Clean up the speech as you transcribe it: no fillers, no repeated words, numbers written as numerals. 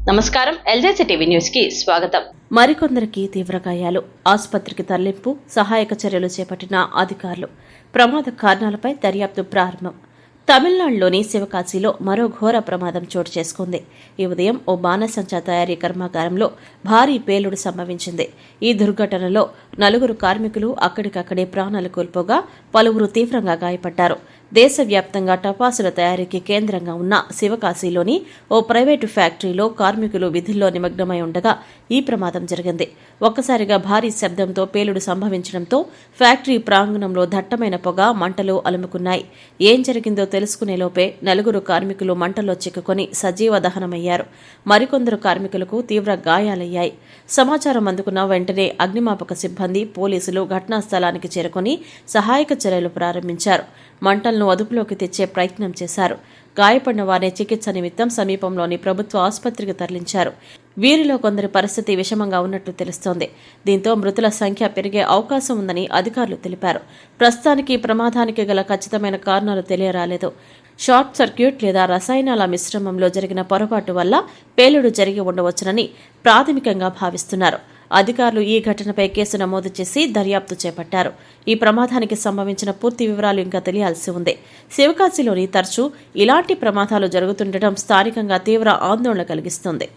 నమస్కారం. ఎల్జేసీ TV news కి స్వాగతం. మరికొందరికి తీవ్ర గాయాలు, ఆసుపత్రికి తరలింపు, సహాయక చర్యలు చేపట్టిన అధికారులు. ప్రమాద కారణాలపై దర్యాప్తు ప్రారంభం. తమిళనాడులోని శివకాశిలో మరో ఘోర ప్రమాదం చోటు చేసుకుంది. ఈ ఉదయం ఓ బాణసంచా తయారీ కర్మాగారంలో భారీ పేలుడు సంభవించింది. ఈ దుర్ఘటనలో 4 కార్మికులు అక్కడికక్కడే ప్రాణాలు కోల్పోగా పలువురు తీవ్రంగా గాయపడ్డారు. దేశవ్యాప్తంగా టపాసుల తయారీకి కేంద్రంగా ఉన్న శివకాశిలోని ఓ ప్రైవేటు ఫ్యాక్టరీలో కార్మికులు విధుల్లో నిమగ్నమై ఉండగా ఈ ప్రమాదం జరిగింది. ఒక్కసారిగా భారీ శబ్దంతో పేలుడు సంభవించడంతో ఫ్యాక్టరీ ప్రాంగణంలో దట్టమైన పొగ, మంటలు అలుముకున్నాయి. ఏం జరిగిందో తెలుసుకునేలోపే 4 కార్మికులు మంటల్లో చిక్కుకొని సజీవ దహనమయ్యారు. మరికొందరు కార్మికులకు తీవ్ర గాయాలయ్యాయి. సమాచారం అందుకున్న వెంటనే అగ్నిమాపక సిబ్బంది, పోలీసులు ఘటనా స్థలానికి చేరుకుని సహాయక చర్యలు ప్రారంభించారు. మంటలను అదుపులోకి తెచ్చే ప్రయత్నం చేశారు. గాయపడిన వారిని చికిత్స నిమిత్తం సమీపంలోని ప్రభుత్వ ఆసుపత్రికి తరలించారు. వీరిలో కొందరి పరిస్థితి విషమంగా ఉన్నట్లు తెలుస్తోంది. దీంతో మృతుల సంఖ్య పెరిగే అవకాశం ఉందని అధికారులు తెలిపారు. ప్రస్తుతానికి ప్రమాదానికి గల ఖచ్చితమైన కారణాలు తెలియరాలేదు. షార్ట్ సర్క్యూట్ లేదా రసాయనాల మిశ్రమంలో జరిగిన పొరపాటు వల్ల పేలుడు జరిగి ఉండవచ్చునని ప్రాథమికంగా భావిస్తున్నారు. అధికారులు ఈ ఘటనపై కేసు నమోదు చేసి దర్యాప్తు చేపట్టారు. ఈ ప్రమాదానికి సంభవించిన పూర్తి వివరాలు ఇంకా తెలియాల్సి ఉంది. శివకాశిలోని తరచూ ఇలాంటి ప్రమాదాలు జరుగుతుండటం స్థానికంగా తీవ్ర ఆందోళన కలిగిస్తుంది.